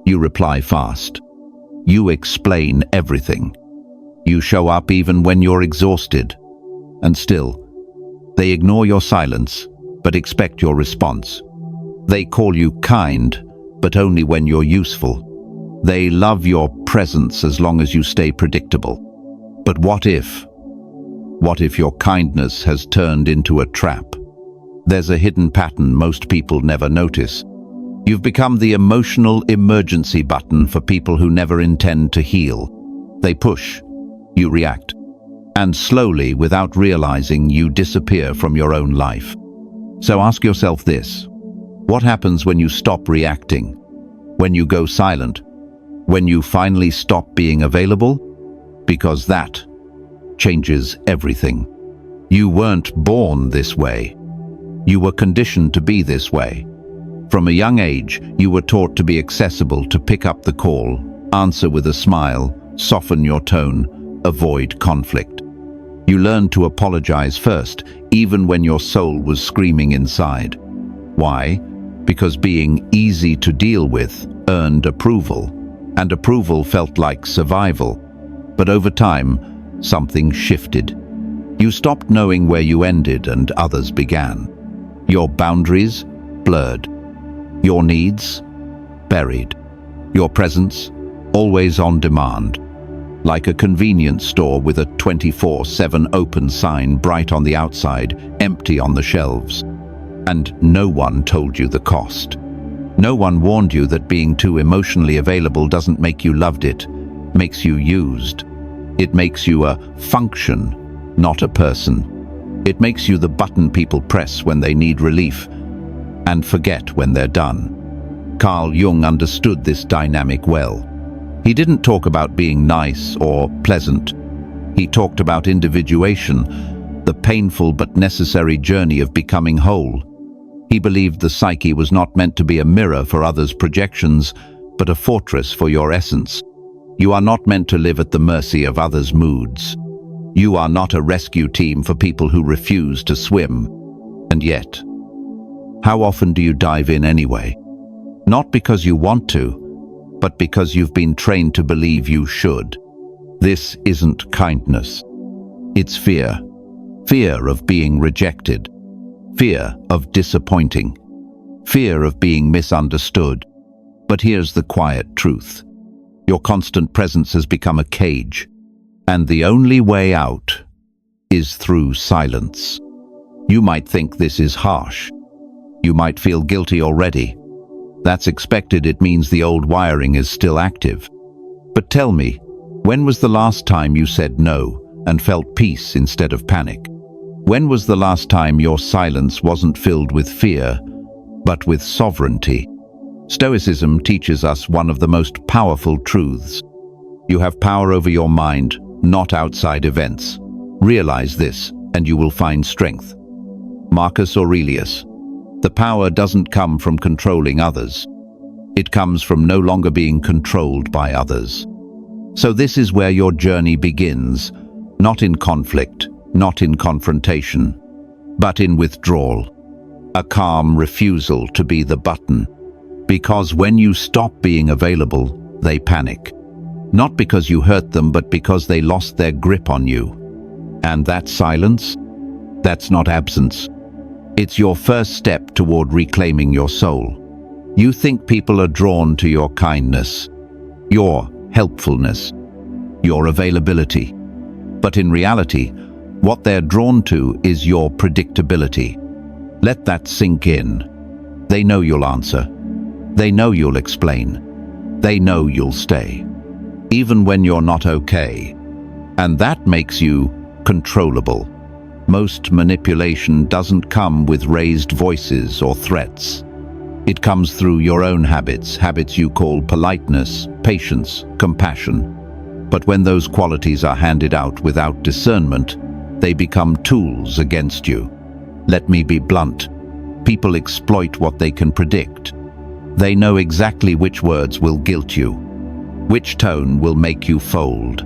You reply fast. You explain everything. You show up even when you're exhausted. And still, they ignore your silence, but expect your response. They call you kind, but only when you're useful. They love your presence as long as you stay predictable. But what if? What if your kindness has turned into a trap? There's a hidden pattern most people never notice. You've become the emotional emergency button for people who never intend to heal. They push, you react, and slowly, without realizing, you disappear from your own life. So ask yourself this: what happens when you stop reacting? When you go silent? When you finally stop being available? Because that changes everything. You weren't born this way. You were conditioned to be this way. From a young age, you were taught to be accessible, to pick up the call, answer with a smile, soften your tone, avoid conflict. You learned to apologize first, even when your soul was screaming inside. Why? Because being easy to deal with earned approval, and approval felt like survival. But over time, something shifted. You stopped knowing where you ended and others began. Your boundaries blurred. Your needs buried. Your presence always on demand. Like a convenience store with a 24/7 open sign, bright on the outside, empty on the shelves. And no one told you the cost. No one warned you that being too emotionally available doesn't make you loved, it makes you used. It makes you a function, not a person. It makes you the button people press when they need relief and forget when they're done. Carl Jung understood this dynamic well. He didn't talk about being nice or pleasant. He talked about individuation, the painful but necessary journey of becoming whole. He believed the psyche was not meant to be a mirror for others' projections, but a fortress for your essence. You are not meant to live at the mercy of others' moods. You are not a rescue team for people who refuse to swim. And yet, how often do you dive in anyway? Not because you want to, but because you've been trained to believe you should. This isn't kindness. It's fear. Fear of being rejected. Fear of disappointing. Fear of being misunderstood. But here's the quiet truth. Your constant presence has become a cage, and the only way out is through silence. You might think this is harsh. You might feel guilty already. That's expected. It means the old wiring is still active. But tell me, when was the last time you said no and felt peace instead of panic? When was the last time your silence wasn't filled with fear, but with sovereignty? Stoicism teaches us one of the most powerful truths. You have power over your mind, not outside events. Realize this, and you will find strength. Marcus Aurelius. The power doesn't come from controlling others. It comes from no longer being controlled by others. So this is where your journey begins, not in conflict, not in confrontation, but in withdrawal. A calm refusal to be the button. Because when you stop being available, they panic. Not because you hurt them, but because they lost their grip on you. And that silence? That's not absence. It's your first step toward reclaiming your soul. You think people are drawn to your kindness, your helpfulness, your availability. But in reality, what they're drawn to is your predictability. Let that sink in. They know you'll answer. They know you'll explain. They know you'll stay, even when you're not okay. And that makes you controllable. Most manipulation doesn't come with raised voices or threats. It comes through your own habits, habits you call politeness, patience, compassion. But when those qualities are handed out without discernment, they become tools against you. Let me be blunt. People exploit what they can predict. They know exactly which words will guilt you, which tone will make you fold,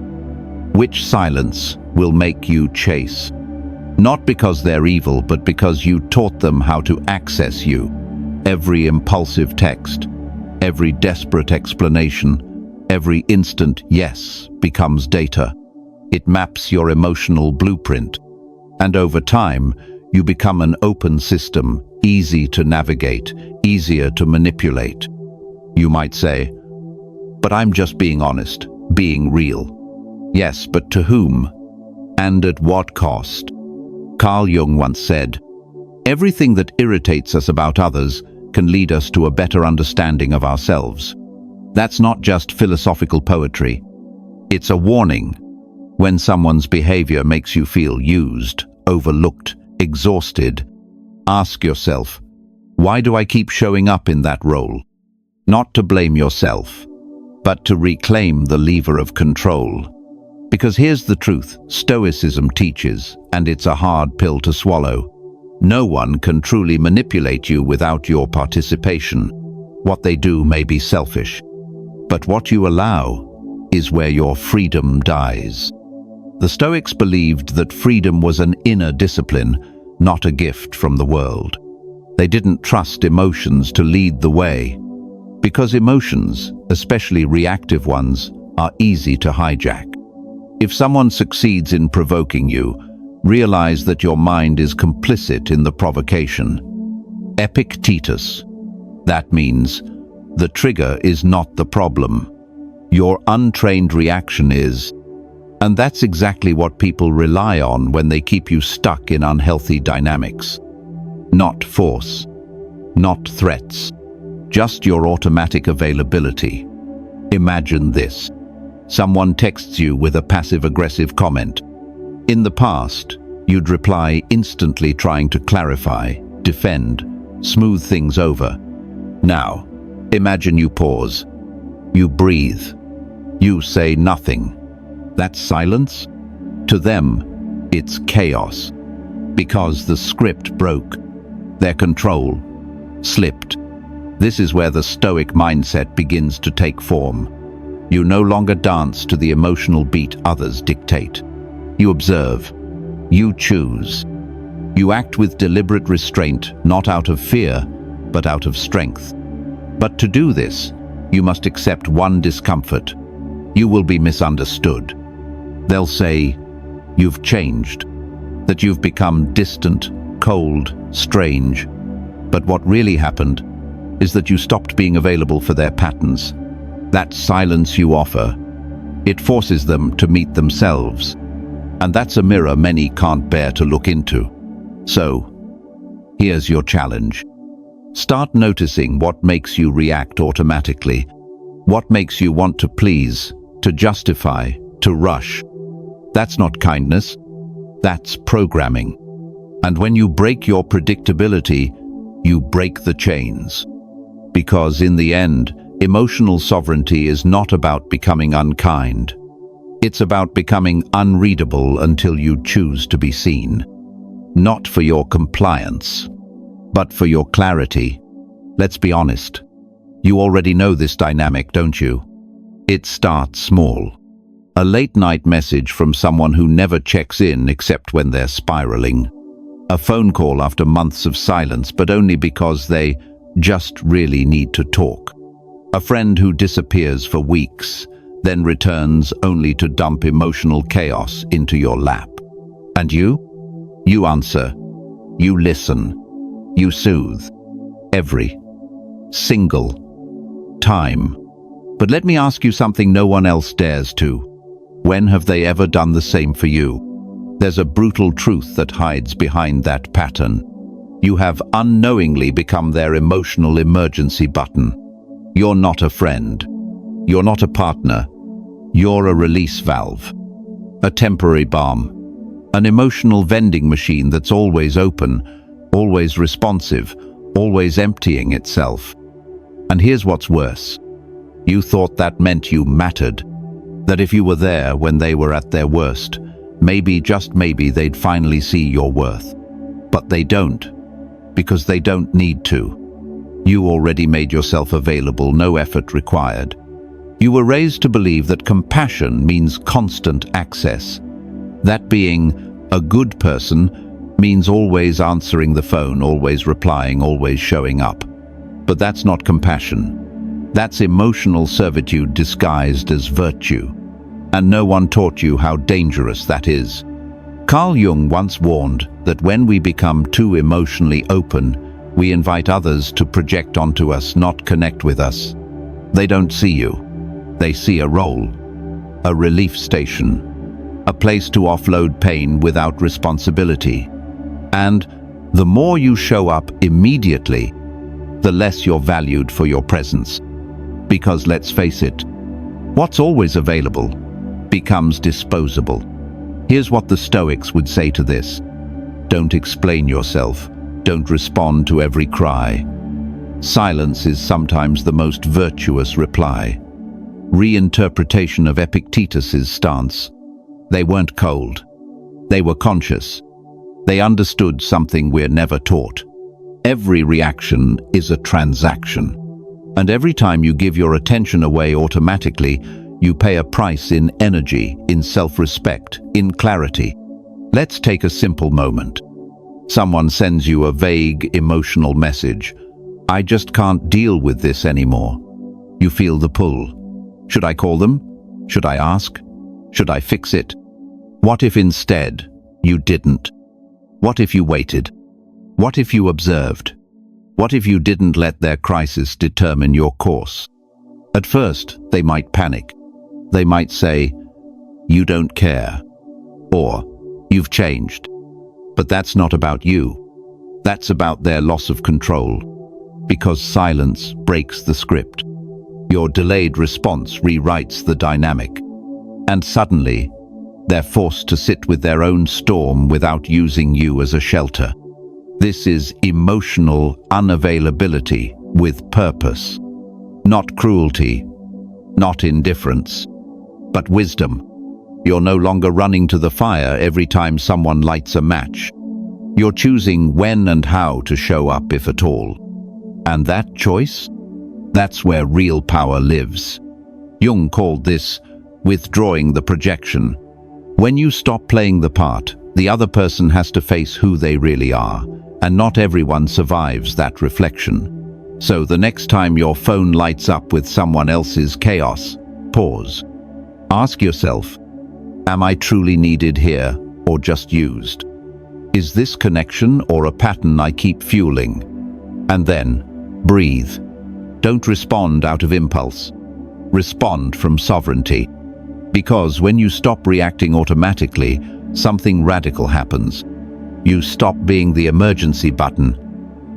which silence will make you chase. Not because they're evil, but because you taught them how to access you. Every impulsive text, Every desperate explanation, every instant yes becomes data. It maps your emotional blueprint. And over time, you become an open system, easy to navigate, easier to manipulate. You might say, "But I'm just being honest, being real." Yes, but to whom? And at what cost? Carl Jung once said, "Everything that irritates us about others can lead us to a better understanding of ourselves." That's not just philosophical poetry. It's a warning. When someone's behavior makes you feel used, overlooked, exhausted, ask yourself, why do I keep showing up in that role? Not to blame yourself, but to reclaim the lever of control. Because here's the truth Stoicism teaches, and it's a hard pill to swallow. No one can truly manipulate you without your participation. What they do may be selfish, but what you allow is where your freedom dies. The Stoics believed that freedom was an inner discipline, not a gift from the world. They didn't trust emotions to lead the way, because emotions, especially reactive ones, are easy to hijack. If someone succeeds in provoking you, realize that your mind is complicit in the provocation. Epictetus. That means the trigger is not the problem. Your untrained reaction is. And that's exactly what people rely on when they keep you stuck in unhealthy dynamics. Not force, not threats, just your automatic availability. Imagine this. Someone texts you with a passive-aggressive comment. In the past, you'd reply instantly, trying to clarify, defend, smooth things over. Now, imagine you pause. You breathe. You say nothing. That's silence? To them, it's chaos. Because the script broke. Their control slipped. This is where the Stoic mindset begins to take form. You no longer dance to the emotional beat others dictate. You observe. You choose. You act with deliberate restraint, not out of fear, but out of strength. But to do this, you must accept one discomfort. You will be misunderstood. They'll say, you've changed, that you've become distant, cold, strange. But what really happened is that you stopped being available for their patterns. That silence you offer, it forces them to meet themselves. And that's a mirror many can't bear to look into. So, here's your challenge. Start noticing what makes you react automatically, what makes you want to please, to justify, to rush. That's not kindness, that's programming. And when you break your predictability, you break the chains. Because in the end, emotional sovereignty is not about becoming unkind. It's about becoming unreadable until you choose to be seen. Not for your compliance, but for your clarity. Let's be honest. You already know this dynamic, don't you? It starts small. A late-night message from someone who never checks in except when they're spiraling. A phone call after months of silence, but only because they just really need to talk. A friend who disappears for weeks, then returns only to dump emotional chaos into your lap. And you? You answer. You listen. You soothe. Every single time. But let me ask you something no one else dares to. When have they ever done the same for you? There's a brutal truth that hides behind that pattern. You have unknowingly become their emotional emergency button. You're not a friend. You're not a partner. You're a release valve. A temporary balm. An emotional vending machine that's always open, always responsive, always emptying itself. And here's what's worse. You thought that meant you mattered. That if you were there when they were at their worst, maybe, just maybe, they'd finally see your worth. But they don't. Because they don't need to. You already made yourself available, no effort required. You were raised to believe that compassion means constant access. That being a good person means always answering the phone, always replying, always showing up. But that's not compassion. That's emotional servitude disguised as virtue. And no one taught you how dangerous that is. Carl Jung once warned that when we become too emotionally open, we invite others to project onto us, not connect with us. They don't see you. They see a role, a relief station, a place to offload pain without responsibility. And the more you show up immediately, the less you're valued for your presence. Because let's face it, what's always available becomes disposable. Here's what the Stoics would say to this. Don't explain yourself. Don't respond to every cry. Silence is sometimes the most virtuous reply. Reinterpretation of Epictetus's stance. They weren't cold. They were conscious. They understood something we're never taught. Every reaction is a transaction. And every time you give your attention away automatically, you pay a price in energy, in self-respect, in clarity. Let's take a simple moment. Someone sends you a vague, emotional message. I just can't deal with this anymore. You feel the pull. Should I call them? Should I ask? Should I fix it? What if instead you didn't? What if you waited? What if you observed? What if you didn't let their crisis determine your course? At first, they might panic. They might say, "You don't care," or "You've changed." But that's not about you. That's about their loss of control. Because silence breaks the script. Your delayed response rewrites the dynamic. And suddenly, they're forced to sit with their own storm without using you as a shelter. This is emotional unavailability with purpose. Not cruelty, not indifference, but wisdom. You're no longer running to the fire every time someone lights a match. You're choosing when and how to show up, if at all. And that choice? That's where real power lives. Jung called this withdrawing the projection. When you stop playing the part, the other person has to face who they really are, and not everyone survives that reflection. So the next time your phone lights up with someone else's chaos, pause. Ask yourself, am I truly needed here or just used? Is this connection or a pattern I keep fueling? And then, breathe. Don't respond out of impulse. Respond from sovereignty. Because when you stop reacting automatically, something radical happens. You stop being the emergency button,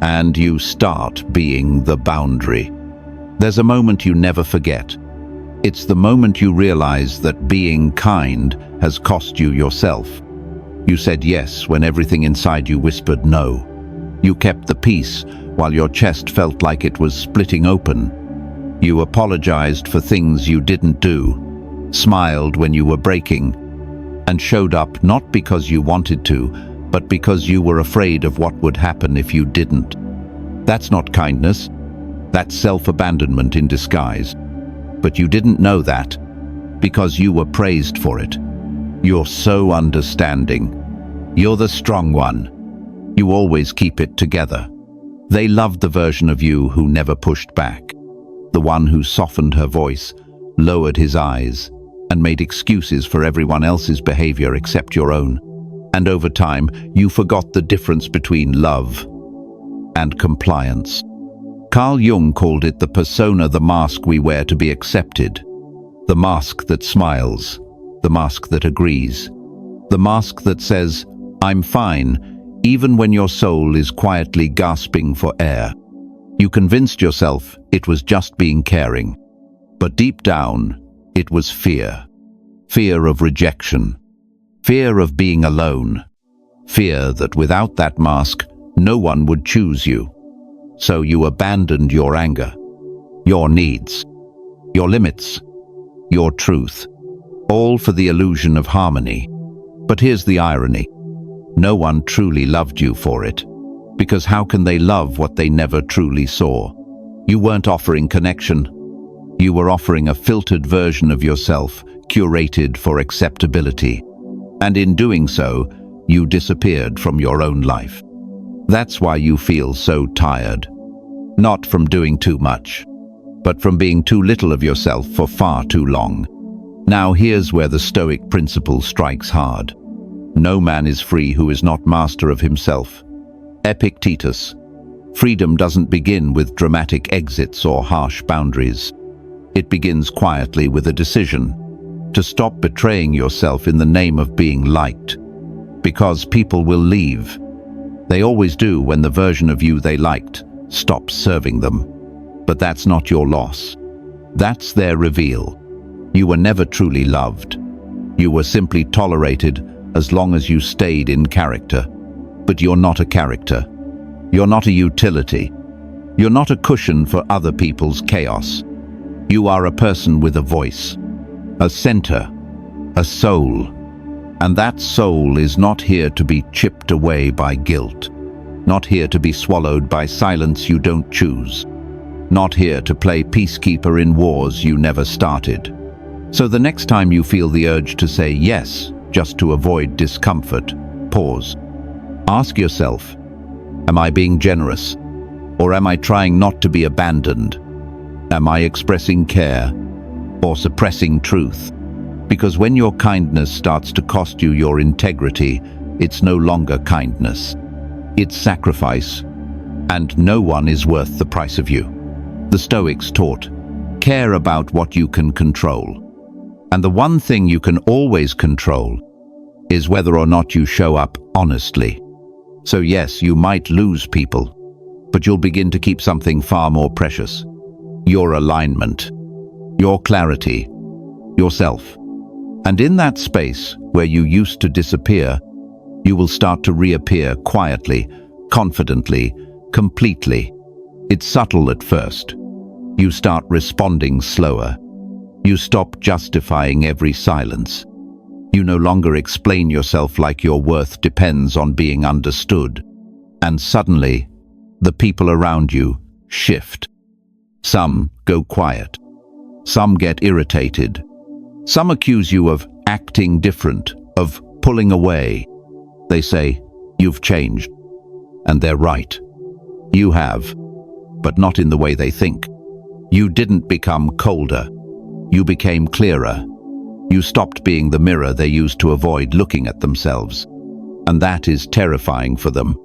and you start being the boundary. There's a moment you never forget. It's the moment you realize that being kind has cost you yourself. You said yes when everything inside you whispered no. You kept the peace while your chest felt like it was splitting open. You apologized for things you didn't do, smiled when you were breaking, and showed up not because you wanted to, but because you were afraid of what would happen if you didn't. That's not kindness. That's self-abandonment in disguise. But you didn't know that because you were praised for it. You're so understanding. You're the strong one. You always keep it together. They loved the version of you who never pushed back. The one who softened her voice, lowered his eyes, and made excuses for everyone else's behavior except your own. And over time, you forgot the difference between love and compliance. Carl Jung called it the persona, the mask we wear to be accepted. The mask that smiles, the mask that agrees, the mask that says, "I'm fine," even when your soul is quietly gasping for air. You convinced yourself it was just being caring. But deep down, it was fear. Fear of rejection. Fear of being alone. Fear that without that mask, no one would choose you. So you abandoned your anger, your needs, your limits, your truth, all for the illusion of harmony. But here's the irony. No one truly loved you for it. Because how can they love what they never truly saw? You weren't offering connection. You were offering a filtered version of yourself, curated for acceptability. And in doing so, you disappeared from your own life. That's why you feel so tired. Not from doing too much, but from being too little of yourself for far too long. Now here's where the Stoic principle strikes hard. No man is free who is not master of himself. Epictetus. Freedom doesn't begin with dramatic exits or harsh boundaries. It begins quietly with a decision to stop betraying yourself in the name of being liked. Because people will leave. They always do when the version of you they liked stops serving them. But that's not your loss. That's their reveal. You were never truly loved. You were simply tolerated as long as you stayed in character. But you're not a character. You're not a utility. You're not a cushion for other people's chaos. You are a person with a voice, a center, a soul. And that soul is not here to be chipped away by guilt, not here to be swallowed by silence you don't choose, not here to play peacekeeper in wars you never started. So the next time you feel the urge to say yes, just to avoid discomfort, pause. Ask yourself, am I being generous? Or am I trying not to be abandoned? Am I expressing care or suppressing truth? Because when your kindness starts to cost you your integrity, it's no longer kindness. It's sacrifice, and no one is worth the price of you. The Stoics taught, care about what you can control. And the one thing you can always control is whether or not you show up honestly. So yes, you might lose people, but you'll begin to keep something far more precious. Your alignment, your clarity, yourself. And in that space where you used to disappear, you will start to reappear quietly, confidently, completely. It's subtle at first. You start responding slower. You stop justifying every silence. You no longer explain yourself like your worth depends on being understood. And suddenly, the people around you shift. Some go quiet. Some get irritated. Some accuse you of acting different, of pulling away. They say, you've changed. And they're right. You have, but not in the way they think. You didn't become colder. You became clearer. You stopped being the mirror they used to avoid looking at themselves. And that is terrifying for them.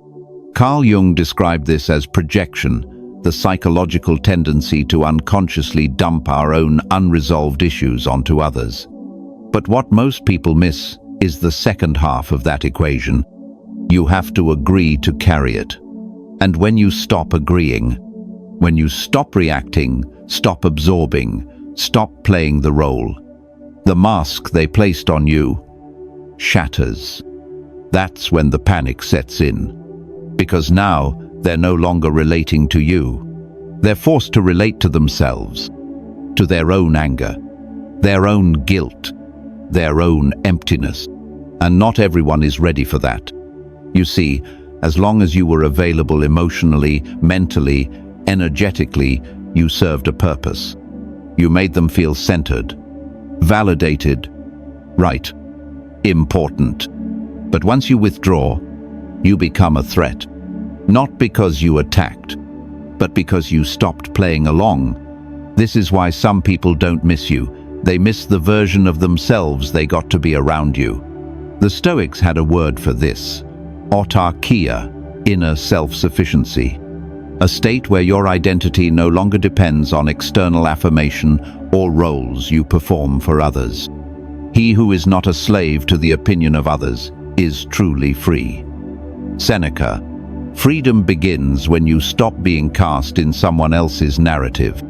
Carl Jung described this as projection, the psychological tendency to unconsciously dump our own unresolved issues onto others. But what most people miss is the second half of that equation. You have to agree to carry it. And when you stop agreeing, when you stop reacting, stop absorbing, stop playing the role, the mask they placed on you shatters. That's when the panic sets in. Because now they're no longer relating to you. They're forced to relate to themselves, to their own anger, their own guilt, their own emptiness. And not everyone is ready for that. You see, as long as you were available emotionally, mentally, energetically, you served a purpose. You made them feel centered, validated, right, important. But once you withdraw, you become a threat. Not because you attacked, but because you stopped playing along. This is why some people don't miss you. They miss the version of themselves they got to be around you. The Stoics had a word for this: autarkia, inner self-sufficiency. A state where your identity no longer depends on external affirmation or roles you perform for others. He who is not a slave to the opinion of others is truly free. Seneca. Freedom begins when you stop being cast in someone else's narrative.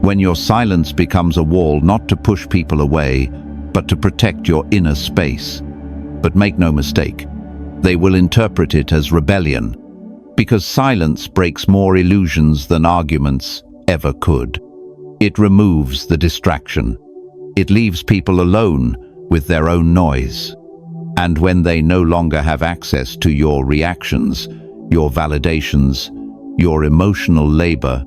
When your silence becomes a wall not to push people away, but to protect your inner space. But make no mistake, they will interpret it as rebellion, because silence breaks more illusions than arguments ever could. It removes the distraction. It leaves people alone with their own noise. And when they no longer have access to your reactions, your validations, your emotional labor,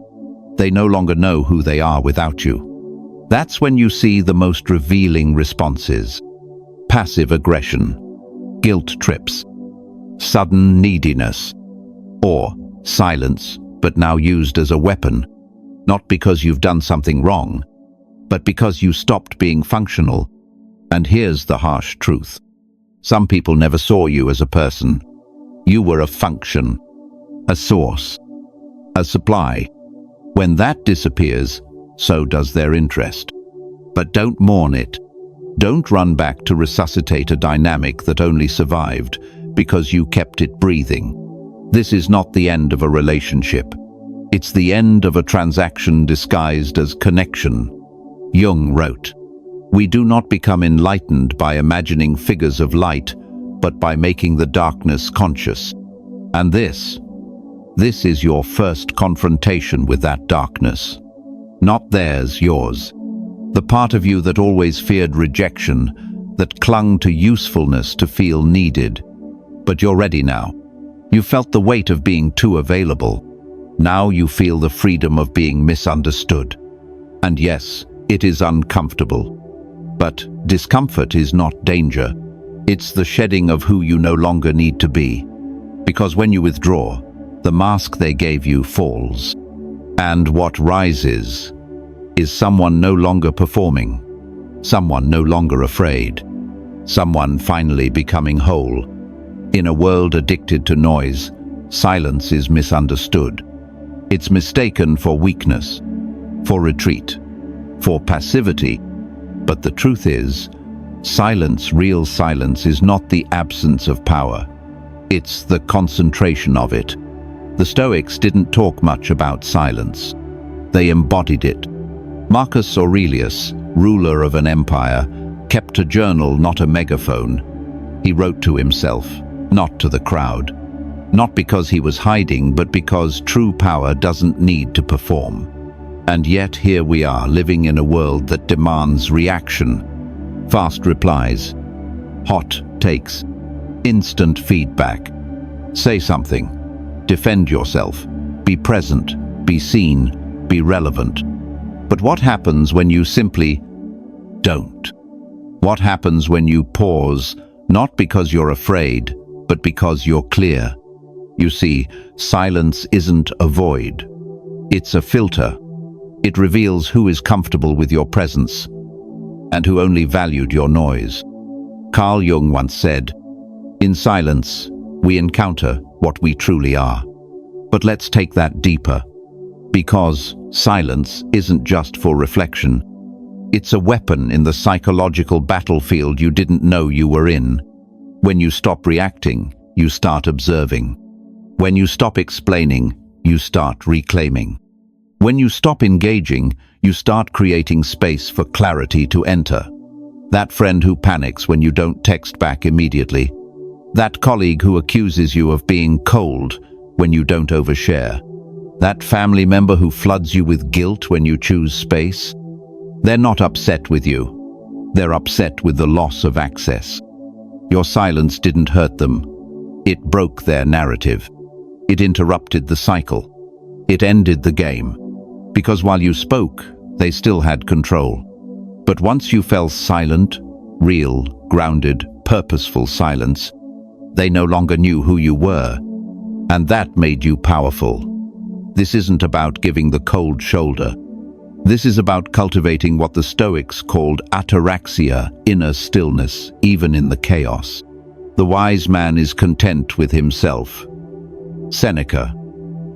they no longer know who they are without you. That's when you see the most revealing responses: passive aggression, guilt trips, sudden neediness, or silence, but now used as a weapon. Not because you've done something wrong, but because you stopped being functional. And here's the harsh truth. Some people never saw you as a person. You were a function, a source, a supply. When that disappears, so does their interest. But don't mourn it. Don't run back to resuscitate a dynamic that only survived because you kept it breathing. This is not the end of a relationship. It's the end of a transaction disguised as connection. Jung wrote, "We do not become enlightened by imagining figures of light, but by making the darkness conscious." And this is your first confrontation with that darkness. Not theirs, yours. The part of you that always feared rejection, that clung to usefulness to feel needed. But you're ready now. You felt the weight of being too available. Now you feel the freedom of being misunderstood. And yes, it is uncomfortable. But discomfort is not danger. It's the shedding of who you no longer need to be. Because when you withdraw, the mask they gave you falls. And what rises is someone no longer performing, someone no longer afraid, someone finally becoming whole. In a world addicted to noise, silence is misunderstood. It's mistaken for weakness, for retreat, for passivity. But the truth is, silence, real silence, is not the absence of power. It's the concentration of it. The Stoics didn't talk much about silence. They embodied it. Marcus Aurelius, ruler of an empire, kept a journal, not a megaphone. He wrote to himself, not to the crowd. Not because he was hiding, but because true power doesn't need to perform. And yet here we are, living in a world that demands reaction. Fast replies, hot takes, instant feedback. Say something. Defend yourself. Be present. Be seen. Be relevant. But what happens when you simply don't? What happens when you pause, not because you're afraid, but because you're clear? You see, silence isn't a void. It's a filter. It reveals who is comfortable with your presence and who only valued your noise. Carl Jung once said, "In silence, we encounter what we truly are." But let's take that deeper. Because silence isn't just for reflection. It's a weapon in the psychological battlefield you didn't know you were in. When you stop reacting, you start observing. When you stop explaining, you start reclaiming. When you stop engaging, you start creating space for clarity to enter. That friend who panics when you don't text back immediately. That colleague who accuses you of being cold when you don't overshare. That family member who floods you with guilt when you choose space. They're not upset with you. They're upset with the loss of access. Your silence didn't hurt them. It broke their narrative. It interrupted the cycle. It ended the game. Because while you spoke, they still had control. But once you fell silent, real, grounded, purposeful silence, they no longer knew who you were. And that made you powerful. This isn't about giving the cold shoulder. This is about cultivating what the Stoics called ataraxia, inner stillness, even in the chaos. The wise man is content with himself. Seneca.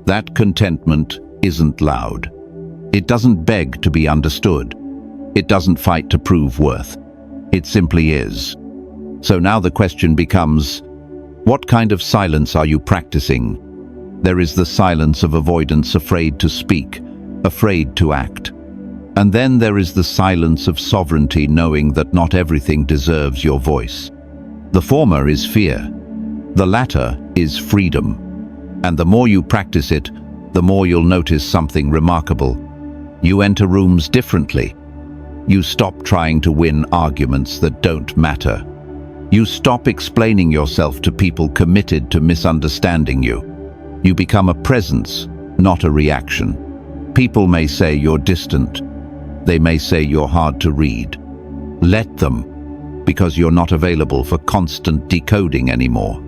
That contentment isn't loud. It doesn't beg to be understood. It doesn't fight to prove worth. It simply is. So now the question becomes, what kind of silence are you practicing? There is the silence of avoidance, afraid to speak, afraid to act. And then there is the silence of sovereignty, knowing that not everything deserves your voice. The former is fear. The latter is freedom. And the more you practice it, the more you'll notice something remarkable. You enter rooms differently. You stop trying to win arguments that don't matter. You stop explaining yourself to people committed to misunderstanding you. You become a presence, not a reaction. People may say you're distant. They may say you're hard to read. Let them, because you're not available for constant decoding anymore.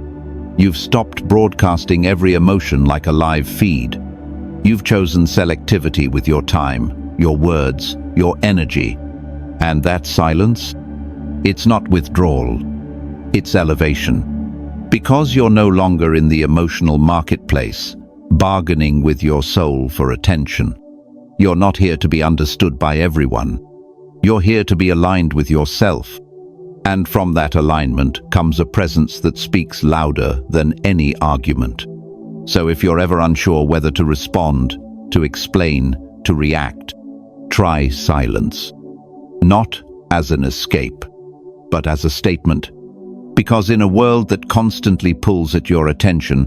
You've stopped broadcasting every emotion like a live feed. You've chosen selectivity with your time, your words, your energy. And that silence? It's not withdrawal. It's elevation. Because you're no longer in the emotional marketplace, bargaining with your soul for attention. You're not here to be understood by everyone. You're here to be aligned with yourself. And from that alignment comes a presence that speaks louder than any argument. So if you're ever unsure whether to respond, to explain, to react, try silence. Not as an escape, but as a statement. Because in a world that constantly pulls at your attention,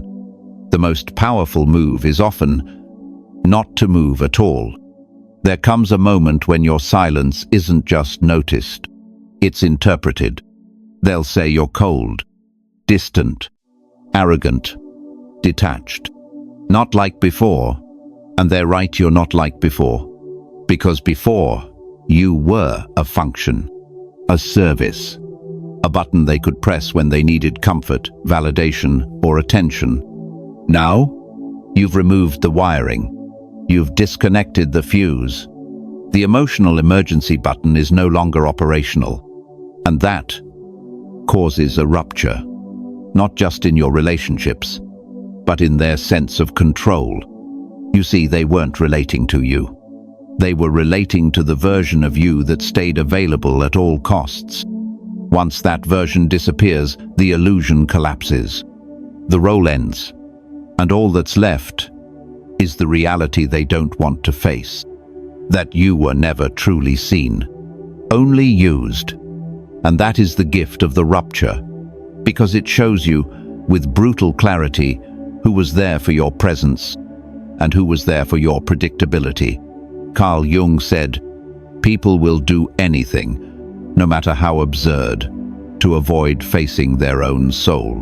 the most powerful move is often not to move at all. There comes a moment when your silence isn't just noticed, it's interpreted. They'll say you're cold, distant, arrogant, detached. Not like before, and they're right, you're not like before. Because before, you were a function, a service, a button they could press when they needed comfort, validation, or attention. Now, you've removed the wiring. You've disconnected the fuse. The emotional emergency button is no longer operational. And that causes a rupture, not just in your relationships, but in their sense of control. You see, they weren't relating to you. They were relating to the version of you that stayed available at all costs. Once that version disappears, the illusion collapses. The role ends, and all that's left is the reality they don't want to face. That you were never truly seen, only used. And that is the gift of the rupture, because it shows you, with brutal clarity, who was there for your presence and who was there for your predictability. Carl Jung said, "People will do anything, no matter how absurd, to avoid facing their own soul."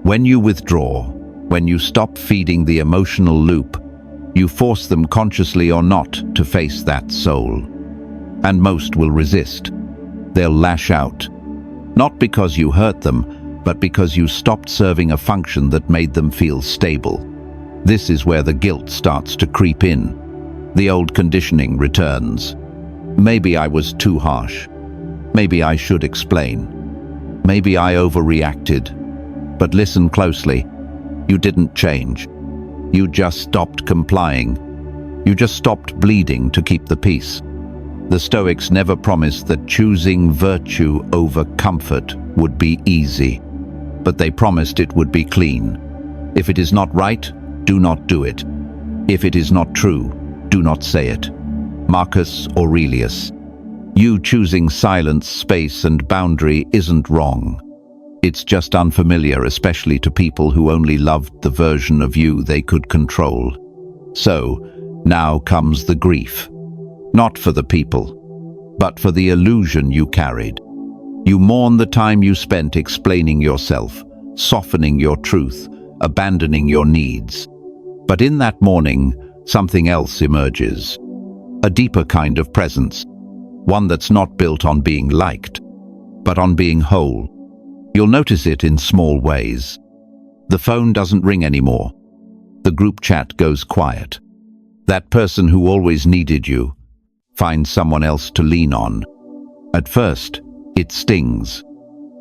When you withdraw, when you stop feeding the emotional loop, you force them consciously or not to face that soul. And most will resist. They'll lash out. Not because you hurt them, but because you stopped serving a function that made them feel stable. This is where the guilt starts to creep in. The old conditioning returns. Maybe I was too harsh. Maybe I should explain. Maybe I overreacted. But listen closely. You didn't change. You just stopped complying. You just stopped bleeding to keep the peace. The Stoics never promised that choosing virtue over comfort would be easy, but they promised it would be clean. If it is not right, do not do it. If it is not true, do not say it. Marcus Aurelius. You choosing silence, space, and boundary isn't wrong. It's just unfamiliar, especially to people who only loved the version of you they could control. So, now comes the grief. Not for the people, but for the illusion you carried. You mourn the time you spent explaining yourself, softening your truth, abandoning your needs. But in that mourning, something else emerges. A deeper kind of presence. One that's not built on being liked, but on being whole. You'll notice it in small ways. The phone doesn't ring anymore. The group chat goes quiet. That person who always needed you finds someone else to lean on. At first, it stings.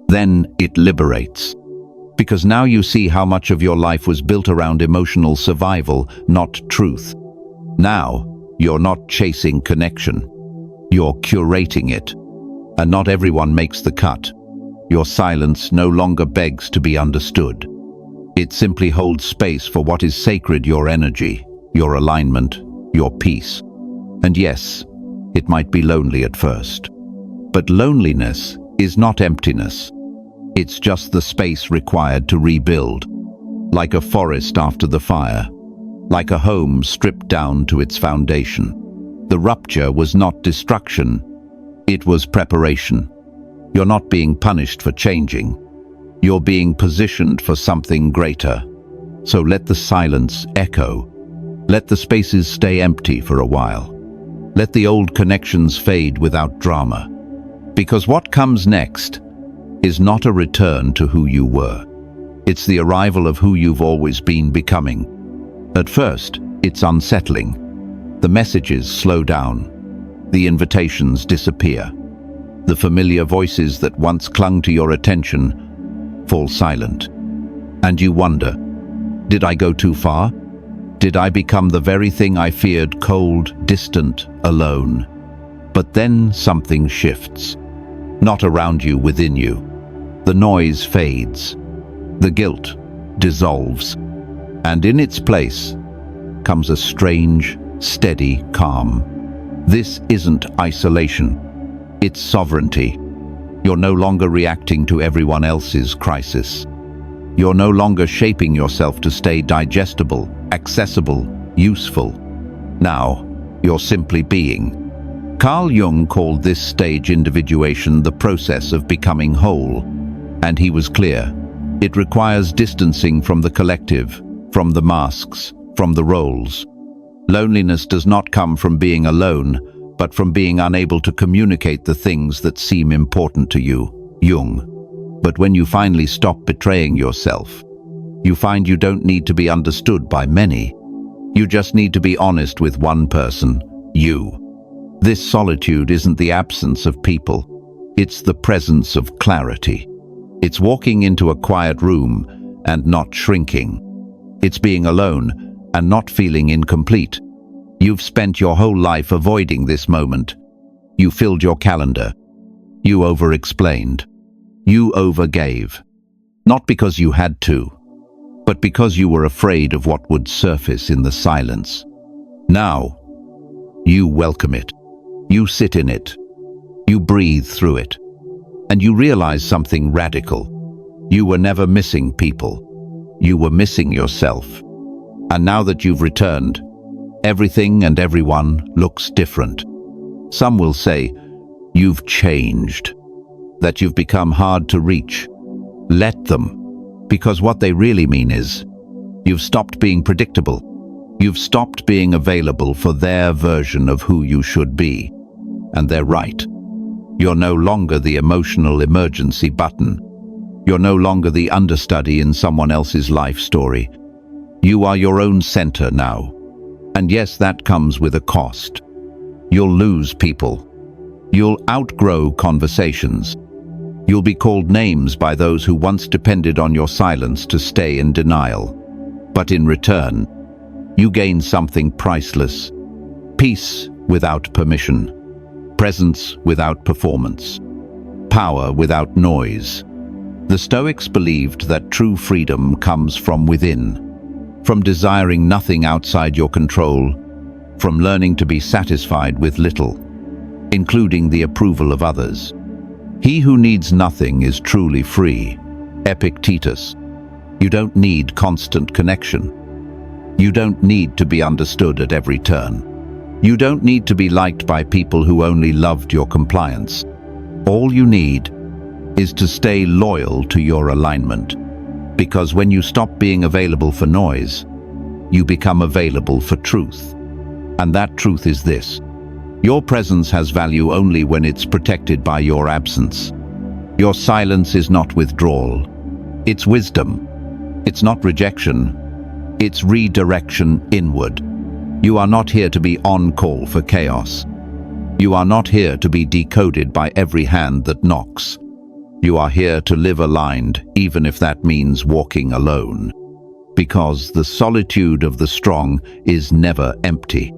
Then it liberates. Because now you see how much of your life was built around emotional survival, not truth. Now, you're not chasing connection. You're curating it. And not everyone makes the cut. Your silence no longer begs to be understood. It simply holds space for what is sacred: your energy, your alignment, your peace. And yes, it might be lonely at first. But loneliness is not emptiness. It's just the space required to rebuild. Like a forest after the fire. Like a home stripped down to its foundation. The rupture was not destruction. It was preparation. You're not being punished for changing. You're being positioned for something greater. So let the silence echo. Let the spaces stay empty for a while. Let the old connections fade without drama. Because what comes next is not a return to who you were. It's the arrival of who you've always been becoming. At first, It's unsettling. The messages slow down. The invitations disappear. The familiar voices that once clung to your attention fall silent. And you wonder, did I go too far? Did I become the very thing I feared, cold, distant, alone? But then something shifts. Not around you, within you. The noise fades. The guilt dissolves. And in its place comes a strange, steady calm. This isn't isolation. It's sovereignty. You're no longer reacting to everyone else's crisis. You're no longer shaping yourself to stay digestible, accessible, useful. Now, you're simply being. Carl Jung called this stage individuation the process of becoming whole, and he was clear. It requires distancing from the collective, from the masks, from the roles. Loneliness does not come from being alone, but from being unable to communicate the things that seem important to you. Jung. But when you finally stop betraying yourself, you find you don't need to be understood by many. You just need to be honest with one person, you. This solitude isn't the absence of people. It's the presence of clarity. It's walking into a quiet room and not shrinking. It's being alone and not feeling incomplete. You've spent your whole life avoiding this moment. You filled your calendar. You over-explained. You overgave. Not because you had to, but because you were afraid of what would surface in the silence. Now, you welcome it. You sit in it. You breathe through it. And you realize something radical. You were never missing people. You were missing yourself. And now that you've returned, everything and everyone looks different. Some will say, you've changed, that you've become hard to reach. Let them, because what they really mean is, you've stopped being predictable. You've stopped being available for their version of who you should be. And they're right. You're no longer the emotional emergency button. You're no longer the understudy in someone else's life story. You are your own center now. And yes, that comes with a cost. You'll lose people. You'll outgrow conversations. You'll be called names by those who once depended on your silence to stay in denial. But in return, you gain something priceless. Peace without permission. Presence without performance. Power without noise. The Stoics believed that true freedom comes from within. From desiring nothing outside your control, from learning to be satisfied with little, including the approval of others. He who needs nothing is truly free. Epictetus. You don't need constant connection. You don't need to be understood at every turn. You don't need to be liked by people who only loved your compliance. All you need is to stay loyal to your alignment. Because when you stop being available for noise, you become available for truth. And that truth is this: your presence has value only when it's protected by your absence. Your silence is not withdrawal. It's wisdom. It's not rejection. It's redirection inward. You are not here to be on call for chaos. You are not here to be decoded by every hand that knocks. You are here to live aligned, even if that means walking alone. Because the solitude of the strong is never empty.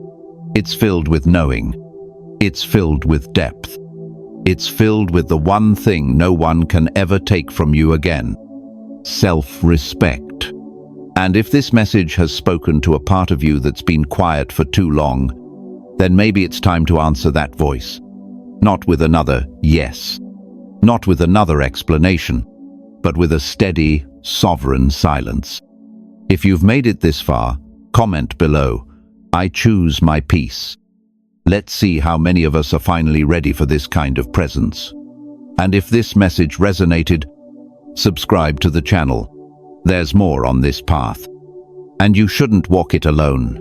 It's filled with knowing. It's filled with depth. It's filled with the one thing no one can ever take from you again: self-respect. And if this message has spoken to a part of you that's been quiet for too long, then maybe it's time to answer that voice. Not with another yes. Not with another explanation, but with a steady, sovereign silence. If you've made it this far, comment below, "I choose my peace." Let's see how many of us are finally ready for this kind of presence. And if this message resonated, subscribe to the channel. There's more on this path. And you shouldn't walk it alone.